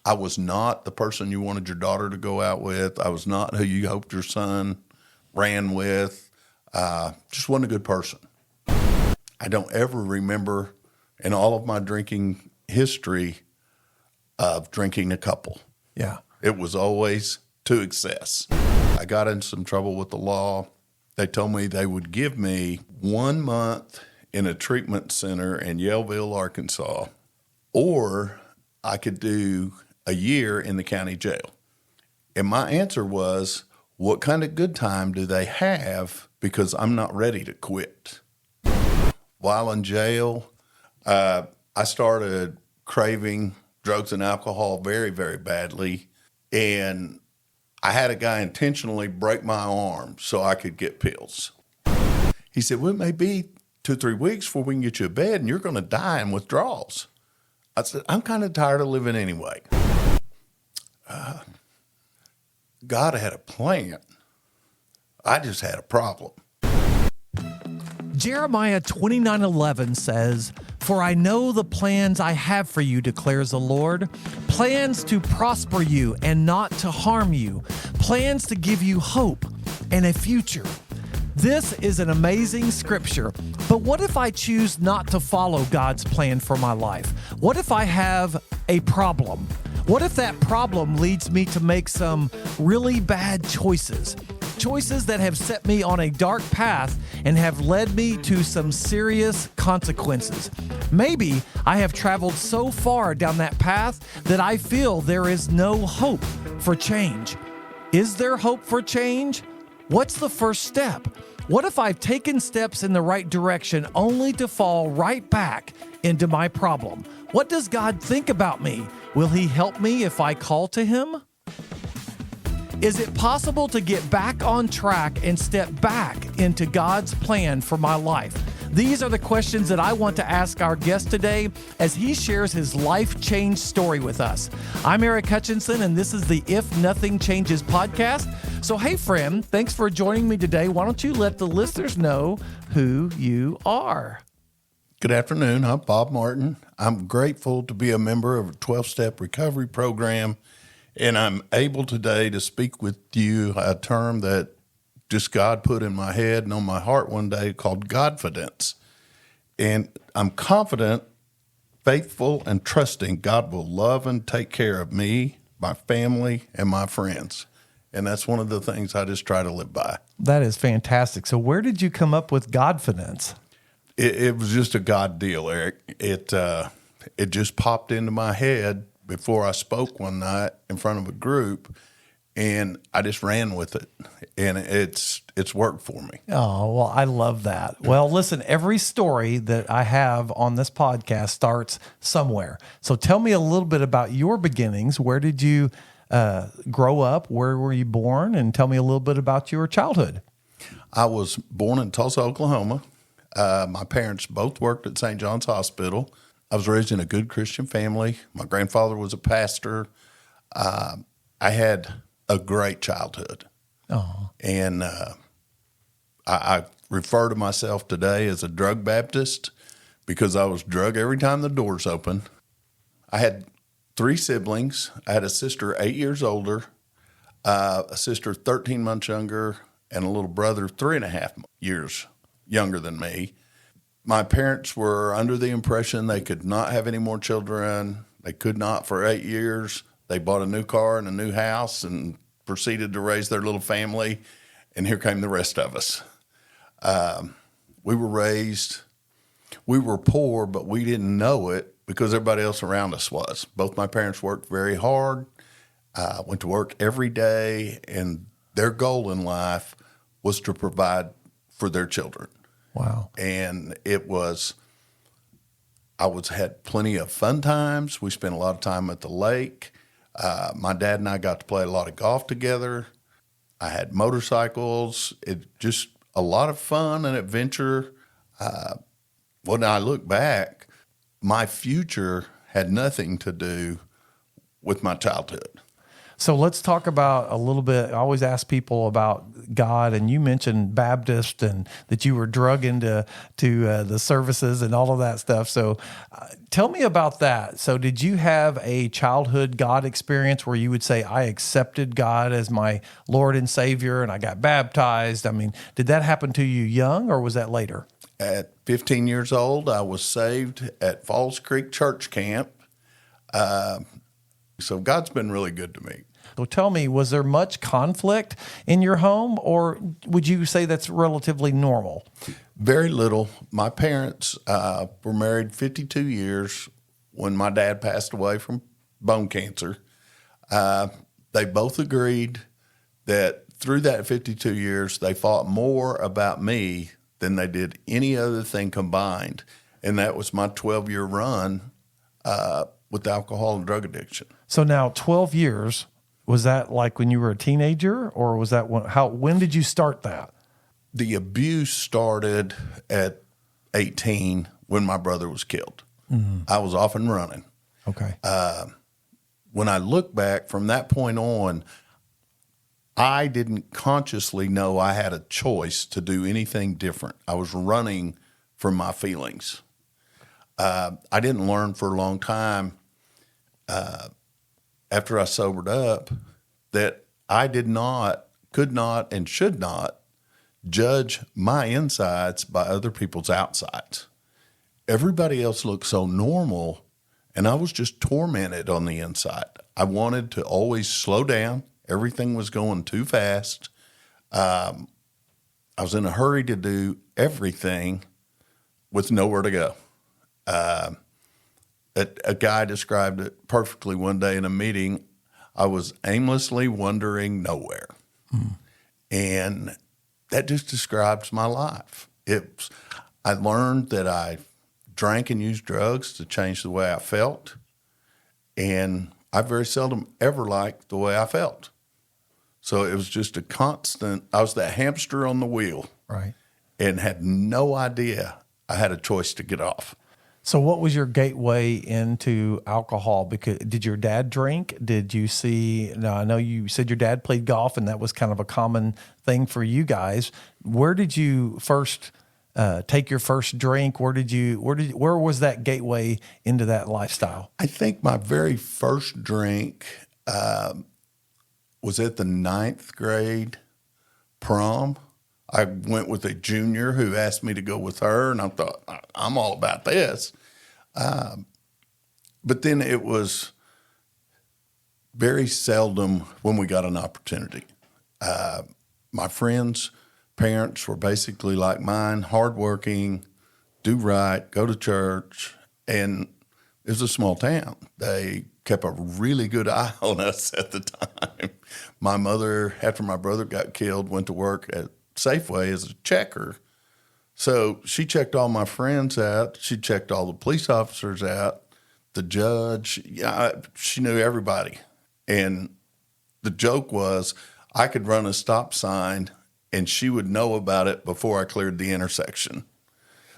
I was not the person you wanted your daughter to go out with. I was not who you hoped your son ran with. Just wasn't a good person. I don't ever remember in all of my drinking history of drinking a couple. Yeah. It was always to excess. I got in some trouble with the law. They told me they would give me 1 month in a treatment center in Yaleville, Arkansas, or I could do a year in the county jail. And my answer was, what kind of good time do they have? Because I'm not ready to quit. While in jail, I started craving drugs and alcohol very, very badly. And I had a guy intentionally break my arm so I could get pills. He said, well, it may be 2-3 weeks before we can get you a bed and you're going to die in withdrawals. I said, I'm kind of tired of living anyway. God had a plan. I just had a problem. Jeremiah 29:11 says, "For I know the plans I have for you, declares the Lord, plans to prosper you and not to harm you, plans to give you hope and a future." This is an amazing scripture, but what if I choose not to follow God's plan for my life? What if I have a problem? What if that problem leads me to make some really bad choices? Choices that have set me on a dark path and have led me to some serious consequences. Maybe I have traveled so far down that path that I feel there is no hope for change. Is there hope for change? What's the first step? What if I've taken steps in the right direction only to fall right back into my problem? What does God think about me? Will He help me if I call to Him? Is it possible to get back on track and step back into God's plan for my life? These are the questions that I want to ask our guest today as he shares his life change story with us. I'm Eric Hutchinson, and this is the If Nothing Changes podcast. So, hey, friend, thanks for joining me today. Why don't you let the listeners know who you are? Good afternoon. I'm Bob Martin. I'm grateful to be a member of a 12-step recovery program, and I'm able today to speak with you a term that just God put in my head and on my heart one day called Godfidence. And I'm confident, faithful, and trusting God will love and take care of me, my family, and my friends. And that's one of the things I just try to live by. That is fantastic. So where did you come up with Godfidence? It was just a God deal, Eric. It just popped into my head before I spoke one night in front of a group, and I just ran with it, and it's worked for me. Oh, well, I love that. Well, listen, every story that I have on this podcast starts somewhere. So tell me a little bit about your beginnings. Where did you grow up? Where were you born? And tell me a little bit about your childhood. I was born in Tulsa, Oklahoma. My parents both worked at St. John's Hospital. I was raised in a good Christian family. My grandfather was a pastor. I had a great childhood. Oh. And I refer to myself today as a drug Baptist because I was drug every time the doors opened. I had 3 siblings. I had a sister 8 years older, a sister 13 months younger, and a little brother 3.5 years younger than me. My parents were under the impression they could not have any more children. They could not for 8 years. They bought a new car and a new house and proceeded to raise their little family. And here came the rest of us. We were poor, but we didn't know it because everybody else around us was. Both my parents worked very hard, went to work every day, and their goal in life was to provide for their children. Wow. And had plenty of fun times. We spent a lot of time at the lake. My dad and I got to play a lot of golf together. I had motorcycles. It just a lot of fun and adventure. When I look back, my future had nothing to do with my childhood. So let's talk about a little bit. I always ask people about God, and you mentioned Baptist and that you were drug into the services and all of that stuff. So tell me about that. So did you have a childhood God experience where you would say, I accepted God as my Lord and Savior and I got baptized? I mean, did that happen to you young or was that later? At 15 years old, I was saved at Falls Creek Church Camp. So God's been really good to me. So tell me, was there much conflict in your home, or would you say that's relatively normal? Very little. My parents were married 52 years when my dad passed away from bone cancer. They both agreed that through that 52 years, they fought more about me than they did any other thing combined. And that was my 12-year run with alcohol and drug addiction. So now 12 years, was that like when you were a teenager, or was that when did you start that? The abuse started at 18 when my brother was killed. Mm-hmm. I was off and running. Okay. When I look back from that point on, I didn't consciously know I had a choice to do anything different. I was running from my feelings. I didn't learn for a long time after I sobered up that I could not, and should not judge my insides by other people's outsides. Everybody else looked so normal, and I was just tormented on the inside. I wanted to always slow down. Everything was going too fast. I was in a hurry to do everything with nowhere to go. A guy described it perfectly one day in a meeting. I was aimlessly wandering nowhere. And that just describes my life. I learned that I drank and used drugs to change the way I felt. And I very seldom ever liked the way I felt. So it was just a constant, I was that hamster on the wheel. Right. And had no idea I had a choice to get off. So what was your gateway into alcohol? Because did your dad drink? Did you see, now I know you said your dad played golf and that was kind of a common thing for you guys. Where did you first take your first drink? Where was that gateway into that lifestyle? I think my very first drink was at the 9th grade prom. I went with a junior who asked me to go with her, and I thought, I'm all about this. But then it was very seldom when we got an opportunity. My friends' parents were basically like mine, hardworking, do right, go to church, and it was a small town. They kept a really good eye on us at the time. My mother, after my brother got killed, went to work at Safeway as a checker. So she checked all my friends out. She checked all the police officers out, the judge. She knew everybody. And the joke was I could run a stop sign and she would know about it before I cleared the intersection.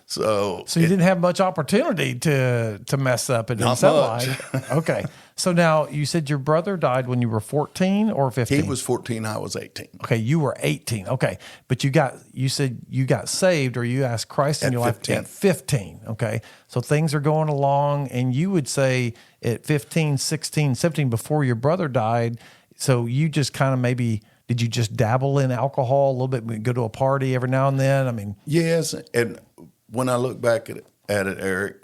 So you didn't have much opportunity to mess up. It didn't sound like. Okay. So now you said your brother died when you were 14 or 15? He was 14, I was 18. Okay, you were 18. Okay. But you said you got saved or you asked Christ in your life at 15. Okay. So things are going along, and you would say at 15, 16, 17 before your brother died, so you just kind of maybe, did you just dabble in alcohol a little bit, go to a party every now and then? I mean, yes, and when I look back at it, Eric,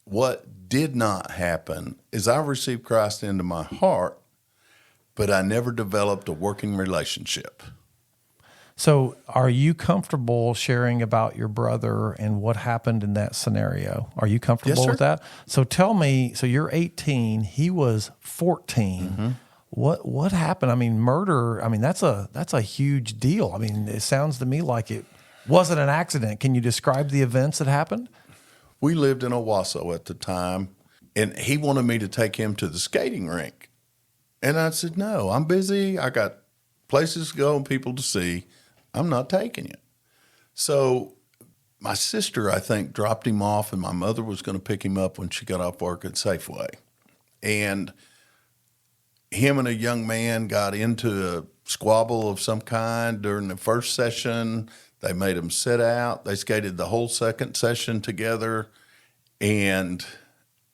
what did not happen is I received Christ into my heart, but I never developed a working relationship. So are you comfortable sharing about your brother and what happened in that scenario? Are you comfortable with that? So tell me, so you're 18, he was 14. Mm-hmm. What happened? I mean, murder, I mean, that's a huge deal. I mean, it sounds to me like it wasn't an accident. Can you describe the events that happened? We lived in Owasso at the time, and he wanted me to take him to the skating rink. And I said, no, I'm busy. I got places to go and people to see. I'm not taking you. So my sister, I think, dropped him off, and my mother was going to pick him up when she got off work at Safeway. And him and a young man got into a squabble of some kind during the first session. They made him sit out. They skated the whole second session together. And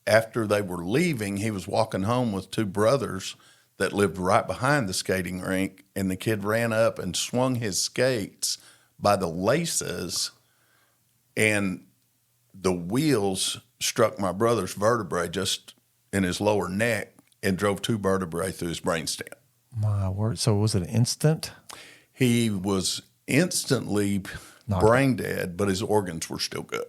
after they were leaving, he was walking home with two brothers that lived right behind the skating rink. And the kid ran up and swung his skates by the laces, and the wheels struck my brother's vertebrae just in his lower neck and drove two vertebrae through his brainstem. My word. So was it instant? He was instantly brain dead, but his organs were still good.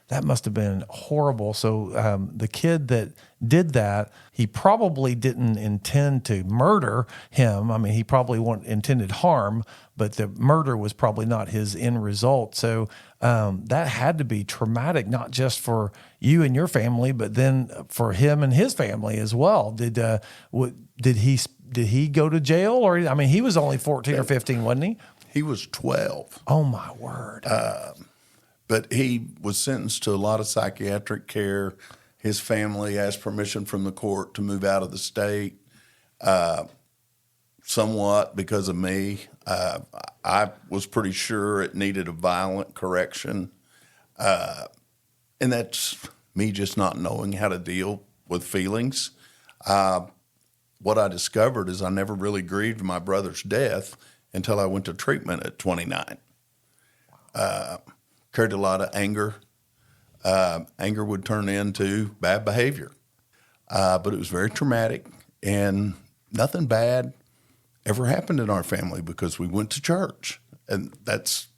That must have been horrible. So the kid that did that, he probably didn't intend to murder him. I mean, he probably intended harm, but the murder was probably not his end result. So that had to be traumatic, not just for you and your family, but then for him and his family as well. Did he go to jail? Or, I mean, he was only 14 or 15, wasn't he? He was 12. Oh, my word. But he was sentenced to a lot of psychiatric care. His family asked permission from the court to move out of the state, somewhat because of me. I was pretty sure it needed a violent correction. And that's me just not knowing how to deal with feelings. What I discovered is I never really grieved my brother's death until I went to treatment at 29. Carried a lot of anger. Anger would turn into bad behavior. But it was very traumatic, and nothing bad ever happened in our family because we went to church. And that's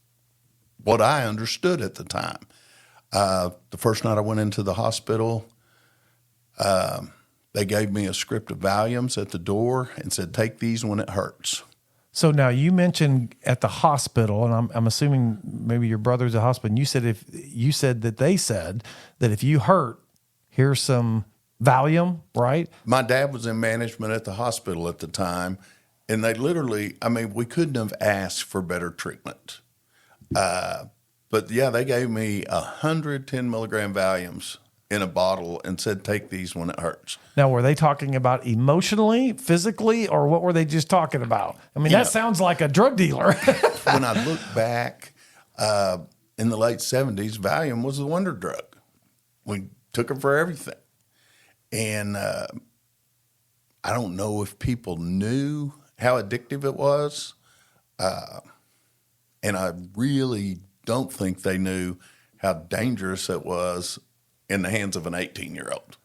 what I understood at the time. The first night I went into the hospital, they gave me a script of Valiums at the door and said, take these when it hurts. So now you mentioned at the hospital, and I'm assuming maybe your brother's at the hospital, and you said that they said that if you hurt, here's some Valium, right? My dad was in management at the hospital at the time, and they literally, I mean, we couldn't have asked for better treatment. But yeah, they gave me 110 milligram Valiums in a bottle and said, take these when it hurts. Now, were they talking about emotionally, physically, or what were they just talking about? I mean, that sounds like a drug dealer. When I look back in the late 70s, Valium was the wonder drug. We took it for everything. And I don't know if people knew how addictive it was. And I really don't think they knew how dangerous it was in the hands of an 18-year-old.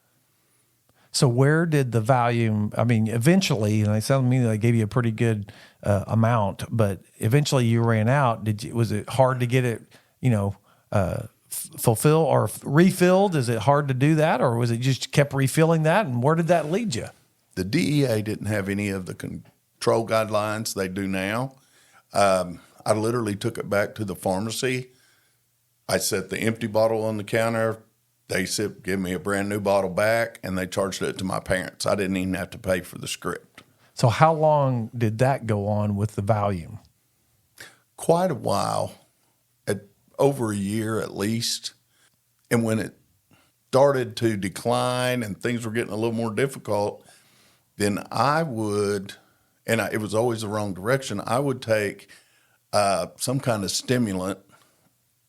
So where did the Valium, I mean, eventually, and they sound to me they gave you a pretty good amount, but eventually you ran out. Was it hard to get it, fulfill or refilled? Is it hard to do that, or was it just kept refilling that? And where did that lead you? The DEA didn't have any of the control guidelines they do now. I literally took it back to the pharmacy. I set the empty bottle on the counter. They said, give me a brand new bottle back, and they charged it to my parents. I didn't even have to pay for the script. So how long did that go on with the Valium? Quite a while, over a year at least. And when it started to decline and things were getting a little more difficult, then I would, and it was always the wrong direction, I would take some kind of stimulant,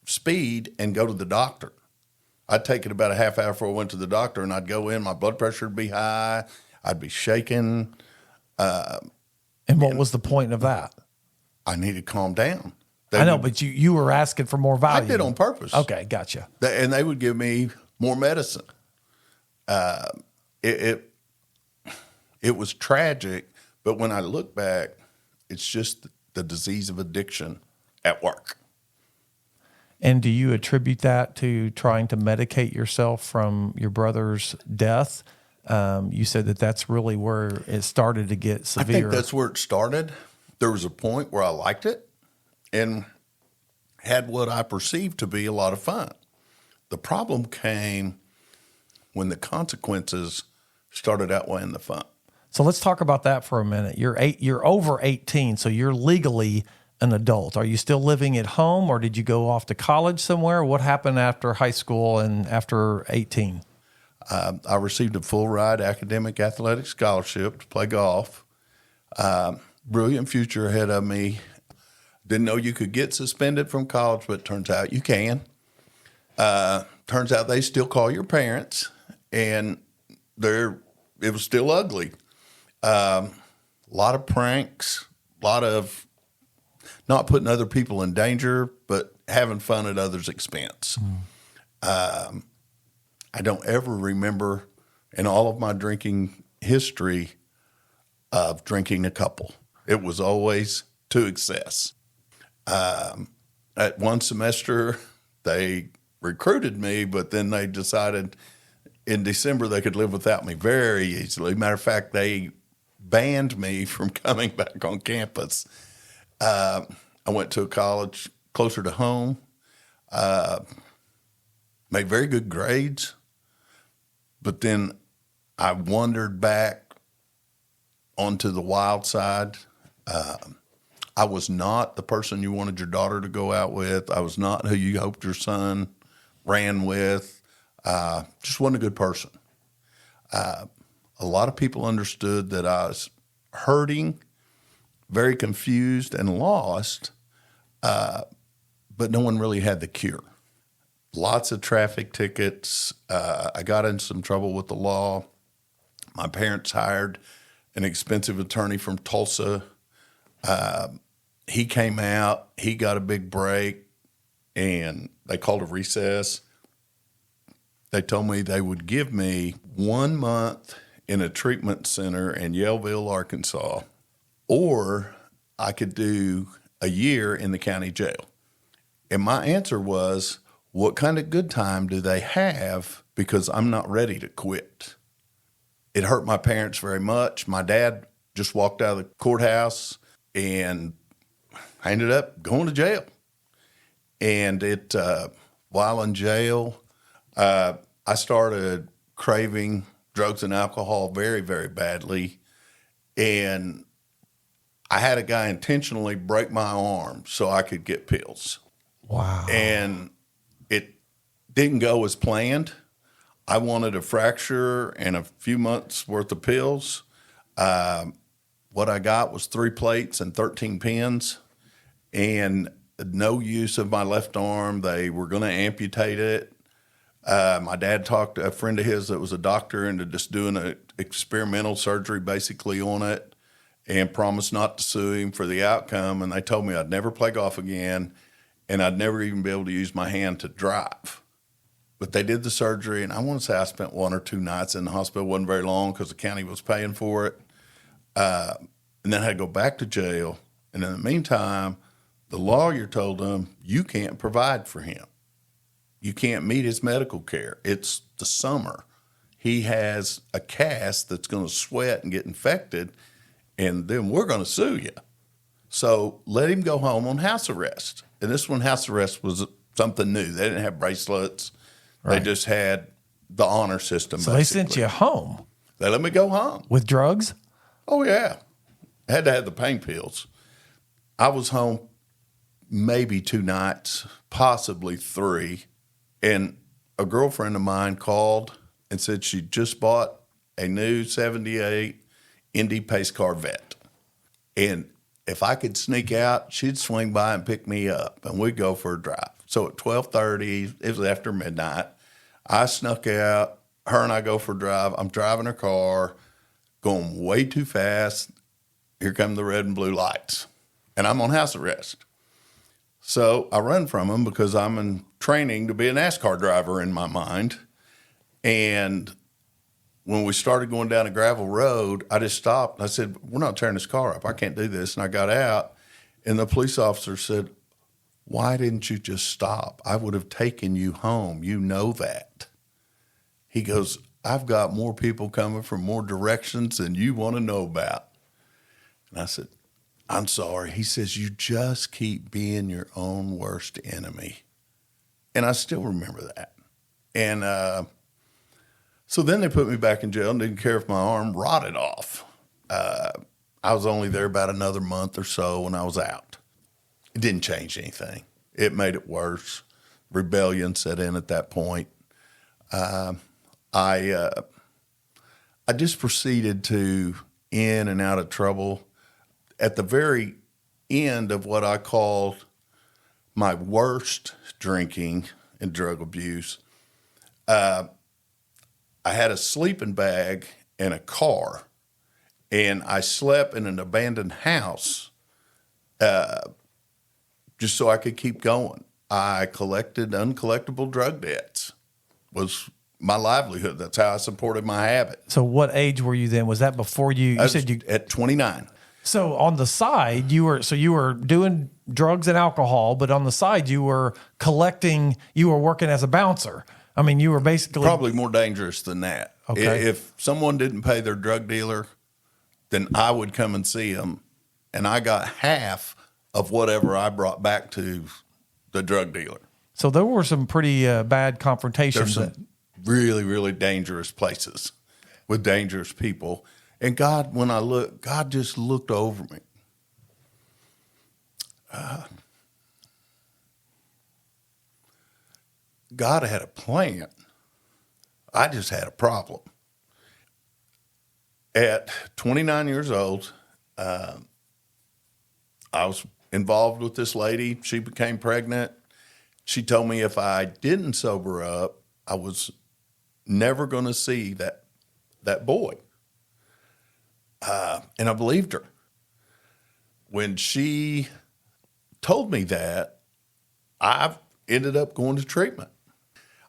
speed, and go to the doctor. I'd take it about a half hour before I went to the doctor, and I'd go in, my blood pressure would be high, I'd be shaking. And what was the point of that? I needed to calm down. But you were asking for more Valium. I did on purpose. Okay, gotcha. And they would give me more medicine. It was tragic, but when I look back, it's just the disease of addiction at work. And do you attribute that to trying to medicate yourself from your brother's death? You said that that's really where it started to get severe. I think that's where it started. There was a point where I liked it and had what I perceived to be a lot of fun. The problem came when the consequences started outweighing the fun. So let's talk about that for a minute. You're over 18, so you're legally an adult. Are you still living at home, or did you go off to college somewhere? What happened after high school and after 18? I received a full ride academic athletic scholarship to play golf. Brilliant future ahead of me. Didn't know you could get suspended from college, but it turns out you can. Turns out they still call your parents, and it was still ugly. A lot of pranks, a lot of not putting other people in danger, but having fun at others' expense. I don't ever remember in all of my drinking history of drinking a couple. It was always to excess. At one semester, they recruited me, but then they decided in December they could live without me very easily. Matter of fact, they banned me from coming back on campus. I went to a college closer to home, made very good grades, but then I wandered back onto the wild side. I was not the person you wanted your daughter to go out with. I was not who you hoped your son ran with. Just wasn't a good person. A lot of people understood that I was hurting, very confused and lost, but no one really had the cure. Lots of traffic tickets. I got in some trouble with the law. My parents hired an expensive attorney from Tulsa. He came out, he got a big break, and they called a recess. They told me they would give me 1 month in a treatment center in Yellville, Arkansas, or I could do a year in the county jail. And my answer was, what kind of good time do they have? Because I'm not ready to quit. It hurt my parents very much. My dad just walked out of the courthouse, and I ended up going to jail. And while in jail, I started craving drugs and alcohol very, very badly. And I had a guy intentionally break my arm so I could get pills. Wow. And it didn't go as planned. I wanted a fracture and a few months worth of pills. What I got was 3 plates and 13 pins and no use of my left arm. They were going to amputate it. My dad talked to a friend of his that was a doctor into just doing an experimental surgery basically on it and promised not to sue him for the outcome. And they told me I'd never play golf again and I'd never even be able to use my hand to drive. But they did the surgery, and I want to say I spent 1 or 2 nights in the hospital. It wasn't very long because the county was paying for it. And then I had to go back to jail. And in the meantime, the lawyer told them, you can't provide for him. You can't meet his medical care. It's the summer. He has a cast that's going to sweat and get infected, and then we're going to sue you. So let him go home on house arrest. And this one, house arrest was something new. They didn't have bracelets. Right. They just had the honor system. So basically. They sent you home. They let me go home. With drugs? Oh, yeah. I had to have the pain pills. I was home maybe 2 nights, possibly 3. And a girlfriend of mine called and said she just bought a new 78 Indy pace car Vet. And if I could sneak out, she'd swing by and pick me up, and we'd go for a drive. So at 12:30, it was after midnight, I snuck out. Her and I go for a drive. I'm driving her car, going way too fast. Here come the red and blue lights, and I'm on house arrest. So I run from them because I'm in training to be a NASCAR driver in my mind. And when we started going down a gravel road, I just stopped. I said, we're not tearing this car up. I can't do this. And I got out, and the police officer said, why didn't you just stop? I would have taken you home. You know that. He goes, I've got more people coming from more directions than you want to know about. And I said, I'm sorry. He says, you just keep being your own worst enemy. And I still remember that. And so then they put me back in jail and didn't care if my arm rotted off. I was only there about another month or so when I was out. It didn't change anything. It made it worse. Rebellion set in at that point. I I just proceeded to in and out of trouble. At the very end of what I called my worst drinking and drug abuse, I had a sleeping bag and a car, and I slept in an abandoned house just so I could keep going. I collected uncollectible drug debts, was my livelihood. That's how I supported my habit. So what age were you then? Was that before you said you at 29. So on the side, you were doing drugs and alcohol, but on the side you were working as a bouncer. I mean, you were basically Probably more dangerous than that. Okay. If someone didn't pay their drug dealer, then I would come and see them, and I got half of whatever I brought back to the drug dealer. So there were some pretty bad confrontations. There's some really, really dangerous places with dangerous people. And God, when I looked, God just looked over me. God had a plan. I just had a problem. At 29 years old, I was involved with this lady. She became pregnant. She told me if I didn't sober up, I was never going to see that boy. And I believed her. When she told me that, I ended up going to treatment.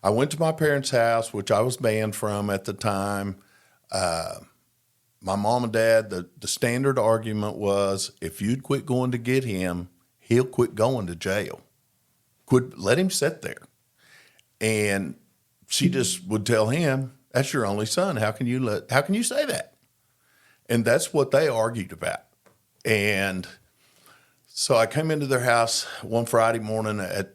I went to my parents' house, which I was banned from at the time. My mom and dad, the standard argument was, if you'd quit going to get him, he'll quit going to jail. Let him sit there. And she just would tell him, that's your only son. How can you say that? And that's what they argued about. And so I came into their house one Friday morning at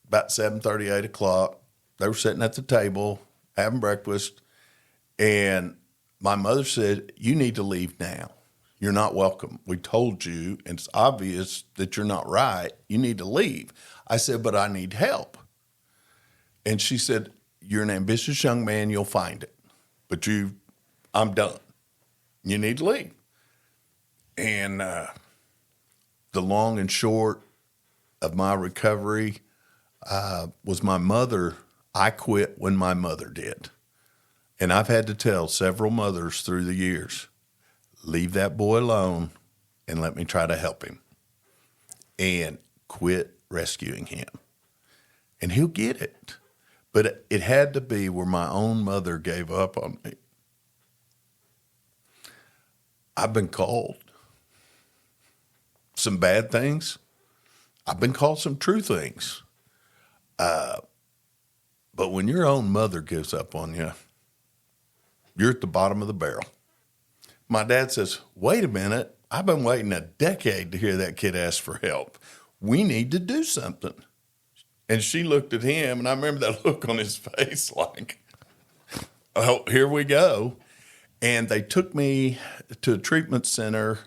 about 7:30, 8 o'clock. They were sitting at the table having breakfast. And my mother said, you need to leave now. You're not welcome. We told you, and it's obvious that you're not right. You need to leave. I said, but I need help. And she said, you're an ambitious young man. You'll find it. But I'm done. You need to leave. And the long and short of my recovery was my mother. I quit when my mother did. And I've had to tell several mothers through the years, leave that boy alone and let me try to help him. And quit rescuing him. And he'll get it. But it had to be where my own mother gave up on me. I've been called some bad things. I've been called some true things. But when your own mother gives up on you, you're at the bottom of the barrel. My dad says, wait a minute. I've been waiting a decade to hear that kid ask for help. We need to do something. And she looked at him, and I remember that look on his face like, oh, here we go. And they took me to a treatment center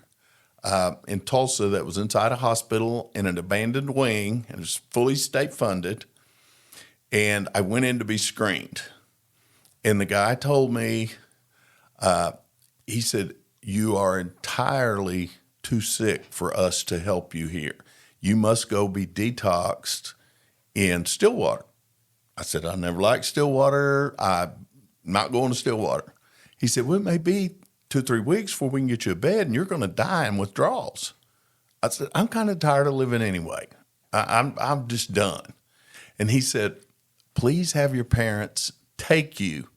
in Tulsa that was inside a hospital in an abandoned wing, and it was fully state funded. And I went in to be screened. And the guy told me, he said, you are entirely too sick for us to help you here. You must go be detoxed in Stillwater. I said, I never liked Stillwater. I'm not going to Stillwater. He said, well, it may be 2 or 3 weeks before we can get you a bed, and you're going to die in withdrawals. I said, I'm kind of tired of living anyway. I'm just done. And he said, please have your parents take you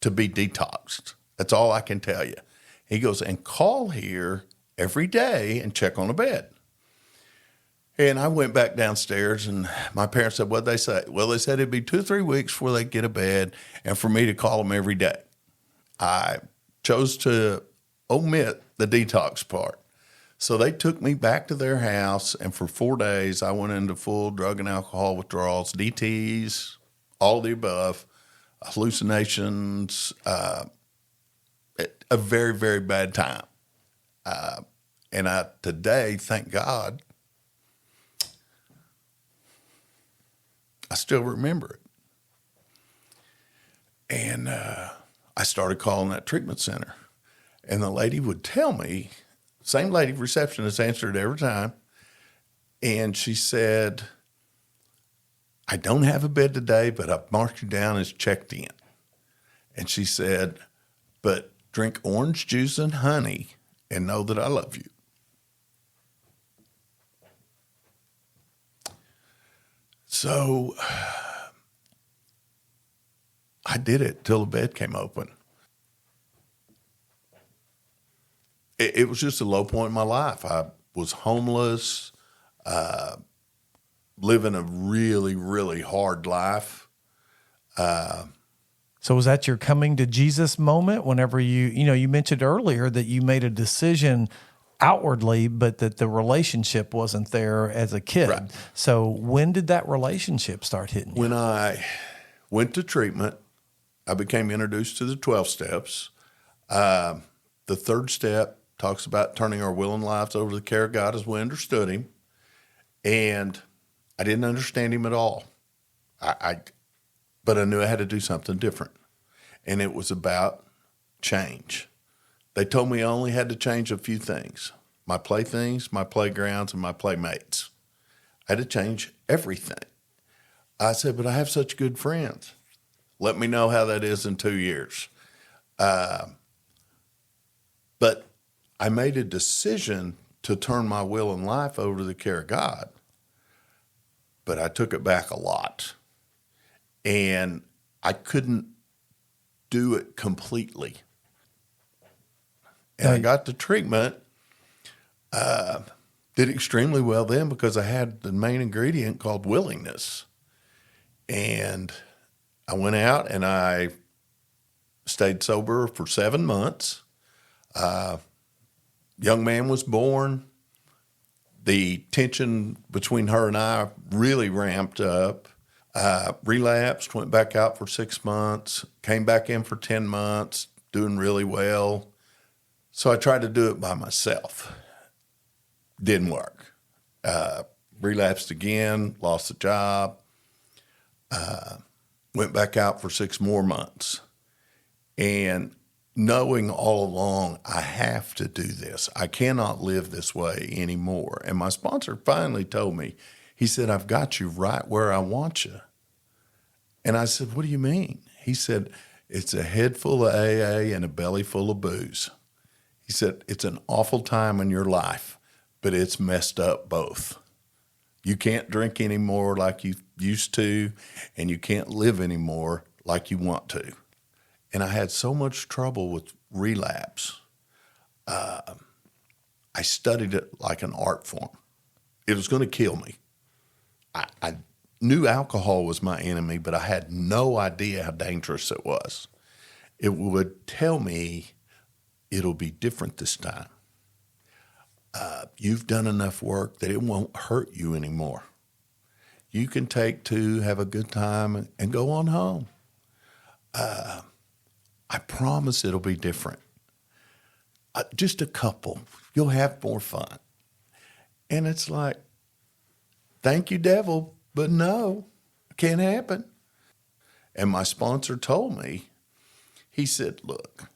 to be detoxed. That's all I can tell you. He goes, and call here every day and check on a bed. And I went back downstairs, and my parents said, what'd they say? Well, they said it'd be 2 or 3 weeks before they get a bed, and for me to call them every day. I chose to omit the detox part. So they took me back to their house, and for 4 days, I went into full drug and alcohol withdrawals, DTs, all the above, hallucinations, a very, very bad time. And today, thank God, I still remember it. And I started calling that treatment center. And the lady would tell me, same lady, receptionist, answered every time. And she said, I don't have a bed today, but I've marked you down as checked in. And she said, but drink orange juice and honey and know that I love you. So I did it till the bed came open. It was just a low point in my life. I was homeless, living a really, really hard life. So was that your coming to Jesus moment whenever you mentioned earlier that you made a decision outwardly, but that the relationship wasn't there as a kid. Right. So when did that relationship start hitting you? When I went to treatment, I became introduced to the 12 steps. The third step talks about turning our will and lives over to the care of God as we understood him. And I didn't understand him at all. But I knew I had to do something different. And it was about change. They told me I only had to change a few things: my playthings, my playgrounds, and my playmates. I had to change everything. I said, but I have such good friends. Let me know how that is in 2 years. But I made a decision to turn my will and life over to the care of God. But I took it back a lot. And I couldn't do it completely. And I got the treatment, did extremely well then because I had the main ingredient called willingness. And I went out and I stayed sober for 7 months. Young man was born. The tension between her and I really ramped up. Relapsed, went back out for 6 months, came back in for 10 months, doing really well. So I tried to do it by myself. Didn't work. Relapsed again, lost the job, went back out for 6 more months. And knowing all along, I have to do this. I cannot live this way anymore. And my sponsor finally told me, he said, I've got you right where I want you. And I said, what do you mean? He said, it's a head full of AA and a belly full of booze. He said, it's an awful time in your life, but it's messed up both. You can't drink anymore like you used to, and you can't live anymore like you want to. And I had so much trouble with relapse. I studied it like an art form. It was going to kill me. I knew alcohol was my enemy, but I had no idea how dangerous it was. It would tell me it'll be different this time. You've done enough work that it won't hurt you anymore. You can take 2, have a good time, and go on home. I promise it'll be different. Just a couple. You'll have more fun. And it's like, thank you, devil, but no, it can't happen. And my sponsor told me, he said, look,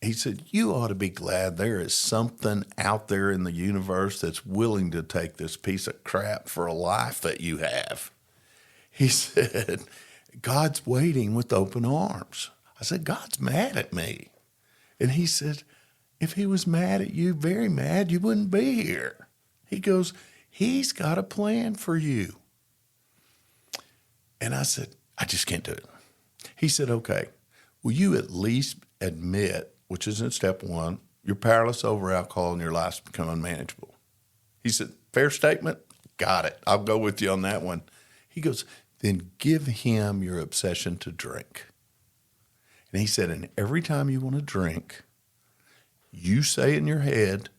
he said, you ought to be glad there is something out there in the universe that's willing to take this piece of crap for a life that you have. He said, God's waiting with open arms. I said, God's mad at me. And he said, if he was mad at you, very mad, you wouldn't be here. He goes, he's got a plan for you. And I said, I just can't do it. He said, okay, will you at least admit, which is in step 1, you're powerless over alcohol and your life's become unmanageable? He said, fair statement? Got it. I'll go with you on that one. He goes, then give him your obsession to drink. And he said, and every time you want to drink, you say in your head,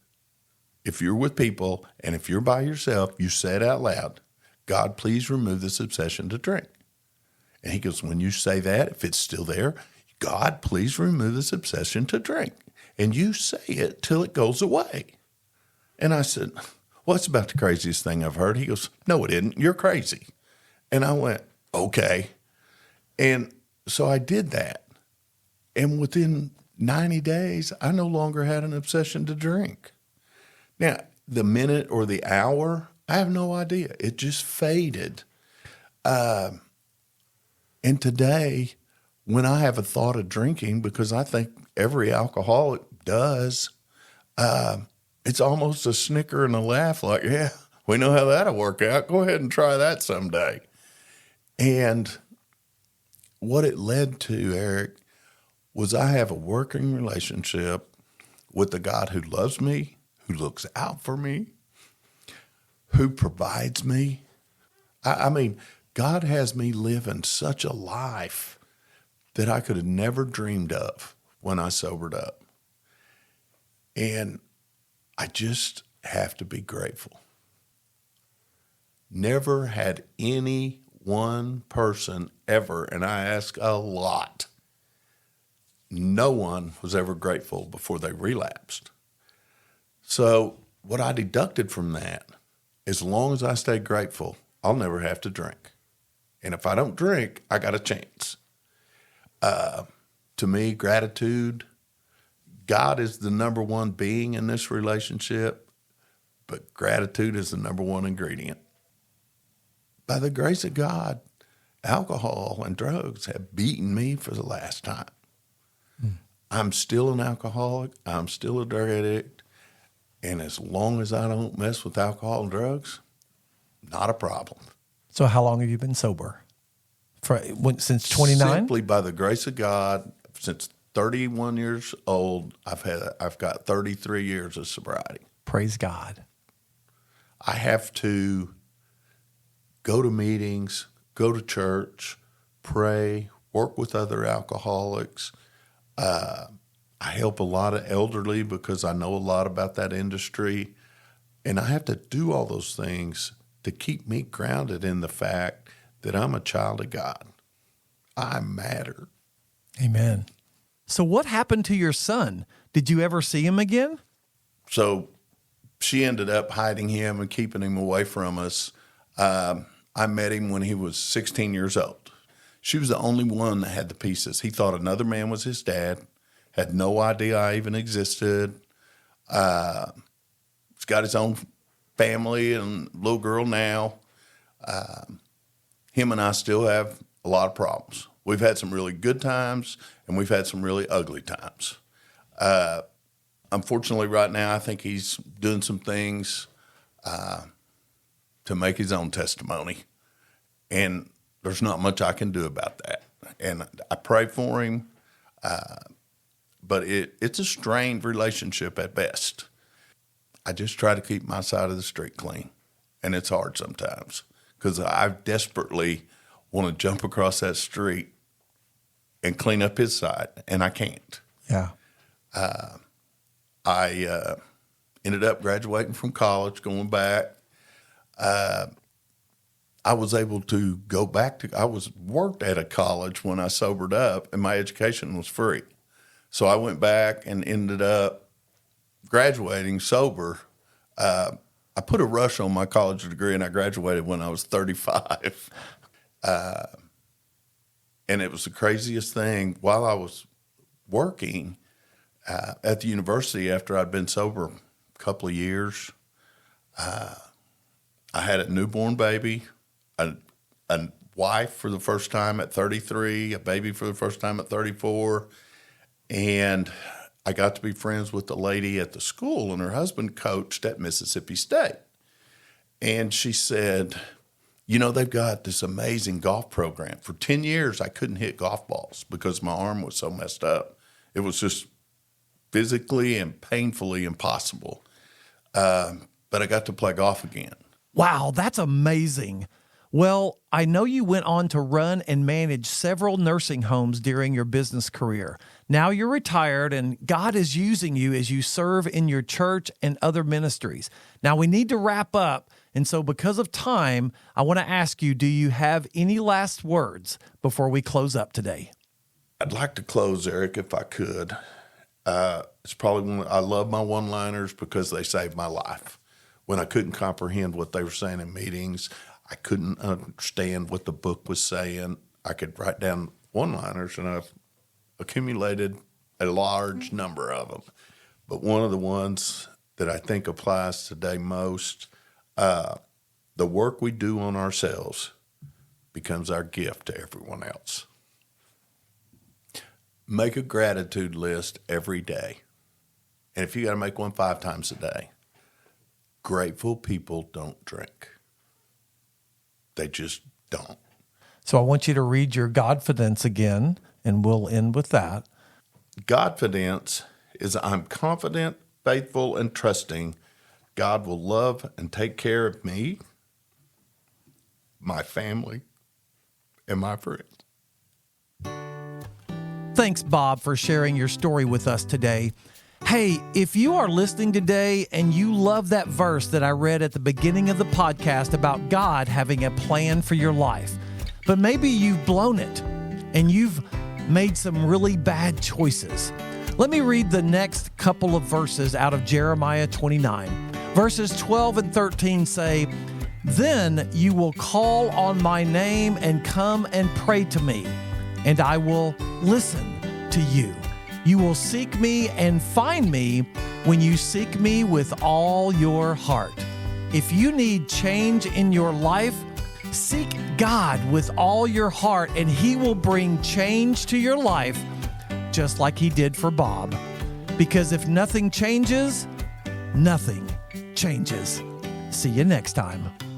if you're with people and if you're by yourself, you say it out loud, God, please remove this obsession to drink. And he goes, when you say that, if it's still there, God, please remove this obsession to drink. And you say it till it goes away. And I said, well, that's about the craziest thing I've heard. He goes, no, it isn't. You're crazy. And I went, okay. And so I did that. And within 90 days, I no longer had an obsession to drink. Now, the minute or the hour, I have no idea. It just faded. And today, when I have a thought of drinking, because I think every alcoholic does, it's almost a snicker and a laugh like, yeah, we know how that'll work out. Go ahead and try that someday. And what it led to, Eric, was I have a working relationship with the God who loves me, who looks out for me, who provides me. I mean, God has me living such a life that I could have never dreamed of when I sobered up. And I just have to be grateful. Never had any one person ever, and I ask a lot, no one was ever grateful before they relapsed. So what I deducted from that, as long as I stay grateful, I'll never have to drink. And if I don't drink, I got a chance. To me, gratitude, God is the number one being in this relationship, but gratitude is the number one ingredient. By the grace of God, alcohol and drugs have beaten me for the last time. I'm still an alcoholic. I'm still a drug addict. And as long as I don't mess with alcohol and drugs, not a problem. So how long have you been sober? Since 29? Simply by the grace of God, since 31 years old, I've got 33 years of sobriety. Praise God. I have to go to meetings, go to church, pray, work with other alcoholics. I help a lot of elderly because I know a lot about that industry. And I have to do all those things to keep me grounded in the fact that I'm a child of God. I matter. Amen. So what happened to your son? Did you ever see him again? So she ended up hiding him and keeping him away from us. I met him when he was 16 years old. She was the only one that had the pieces. He thought another man was his dad, had no idea I even existed. He's got his own family and little girl now. Him and I still have a lot of problems. We've had some really good times, and we've had some really ugly times. Unfortunately, right now, I think he's doing some things to make his own testimony, and there's not much I can do about that. And I pray for him, but it's a strained relationship at best. I just try to keep my side of the street clean, and it's hard sometimes because I desperately want to jump across that street and clean up his side, and I can't. Yeah. I ended up graduating from college, going back. I was able to go back to, I was worked at a college when I sobered up, and my education was free. So I went back and ended up graduating sober. I put a rush on my college degree, and I graduated when I was 35. And it was the craziest thing. While I was working at the university after I'd been sober a couple of years, I had a newborn baby, a wife for the first time at 33, a baby for the first time at 34, and I got to be friends with the lady at the school, and her husband coached at Mississippi State. And she said, you know, they've got this amazing golf program. For 10 years, I couldn't hit golf balls because my arm was so messed up. It was just physically and painfully impossible. But I got to play golf again. Wow, that's amazing. Well, I know you went on to run and manage several nursing homes during your business career. Now you're retired, and God is using you as you serve in your church and other ministries. Now we need to wrap up, and so because of time, I want to ask you, do you have any last words before we close up today? I'd like to close, Eric, if I could. It's probably I love my one-liners because they saved my life. When I couldn't comprehend what they were saying in meetings, I couldn't understand what the book was saying, I could write down one-liners, and accumulated a large number of them. But one of the ones that I think applies today most, the work we do on ourselves becomes our gift to everyone else. Make a gratitude list every day. And if you got to make one 5 times a day, grateful people don't drink. They just don't. So I want you to read your Godfidence again, and we'll end with that. Godfidence is I'm confident, faithful, and trusting God will love and take care of me, my family, and my friends. Thanks, Bob, for sharing your story with us today. Hey, if you are listening today and you love that verse that I read at the beginning of the podcast about God having a plan for your life, but maybe you've blown it and you've made some really bad choices. Let me read the next couple of verses out of Jeremiah 29. Verses 12 and 13 say, "Then you will call on my name and come and pray to me, and I will listen to you. You will seek me and find me when you seek me with all your heart." If you need change in your life, seek God with all your heart, and He will bring change to your life, just like He did for Bob. Because if nothing changes, nothing changes. See you next time.